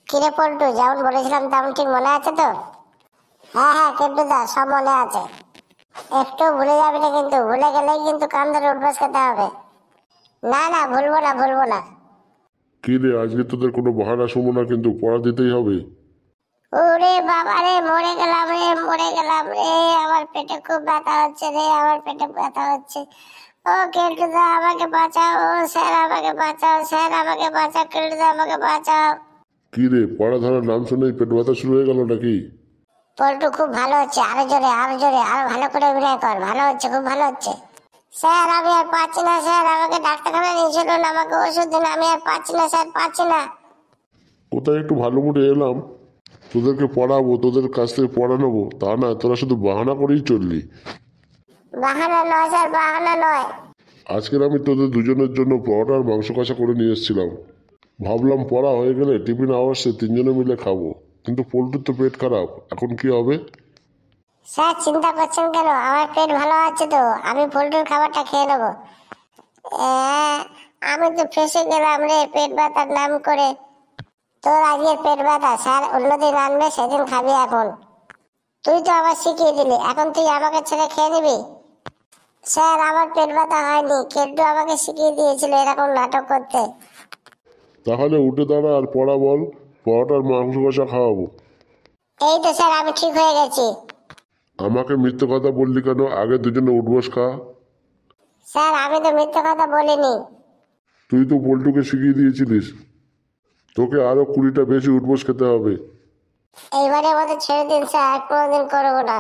কিরে পল্টু, যেমন বলেছিলাম তেমন ঠিক মনে আছে তো? হ্যাঁ হ্যাঁ কেন্টু দা, সব মনে আছে। একটু ভুলে যাবি না কিন্তু, ভুলে গেলেই কিন্তু কান ধরে উঠবাস খেতে হবে। না না, ভুলবো না ভুলবো না। কি রে, আজকে তোদের কোনো বাহানা শুনবো না, কিন্তু পড়া দিতেই হবে। ওরে বাবা রে, মরে গেলাম রে, মরে গেলাম রে। আমার পেটে খুব ব্যথা হচ্ছে রে, আমার পেটে ব্যথা হচ্ছে। ও কেন্টু দা, আমাকে বাঁচাও। ও স্যার, আমাকে বাঁচাও। স্যার, আমাকে বাঁচাও। কেন্টু দা, আমাকে বাঁচাও। কি রে, পড়া ধরার নাম শুনেই পেট ব্যথা শুরু হয়ে গেল নাকি? পল্টু, খুব ভালো হচ্ছে। আরো জোরে আরো জোরে, আরো ভালো করে অভিনয় কর। ভালো হচ্ছে, খুব ভালো হচ্ছে। স্যার, আমি আর পাচ্ছি না স্যার, আমাকে ডাক্তারখানায় নিয়ে চলুন, আমাকে ওষুধ দিন। আমি আর পাচ্ছি না স্যার, পাচ্ছি না। কোথায় একটু ভালো মুডে এলাম, তোদেরকে পড়াবো, তোদের কাছ থেকে পড়া নেবো, তা না তোরা শুধু বাহানা করেই চললি। বাহানা নয় স্যার, বাহানা নয়। আজকের আমি তোদের দুজনের জন্য পরোটা আর মাংস কষা করে নিয়ে এসেছিলাম। ভাবলাম পড়া হয়ে গেলে টিফিন আওয়ার্সে তিনজনে মিলে খাবো, কিন্তু পোল্টুর তো পেট খারাপ, এখন কি হবে? স্যার, চিন্তা করছেন কেন? আমার পেট ভালো আছে তো, আমি পোল্ট্রির খাবারটা খেয়ে নেবো। আহ, আমি তো ফেসে গেলাম রে পেট ব্যথার নাম করে। তোর আজকের পেট ব্যথা স্যার অন্যদিন আনবে, সেদিন খাবি। এখন তুই তো আবার শিখিয়ে দিলি, এখন তুই আমাকে ছেড়ে খেয়ে নিবি? স্যার, আমার পেট ব্যথা হয়নি, কেন্টু আমাকে শিখিয়ে দিয়েছিল এরকম নাটক করতে। তাহলে উঠে দাঁড়া আর পড়া বল, পরোটার মাংস কষা খাওয়াবো। এই তো স্যার, আমি ঠিক হয়ে গেছি। আমাকে মিথ্যে কথা বললি কেন? আগে দুজনে উঠবস খা। স্যার, আমি তো মিথ্যে কথা বলিনি। তুই তো পোল্টুকে শিখিয়ে দিয়েছিলিস, তোকে আরো 20টা বেশি উঠবস খেতে হবে। এইবারে মতো ছেড়ে দিন স্যার, আর কোনোদিন করবো না।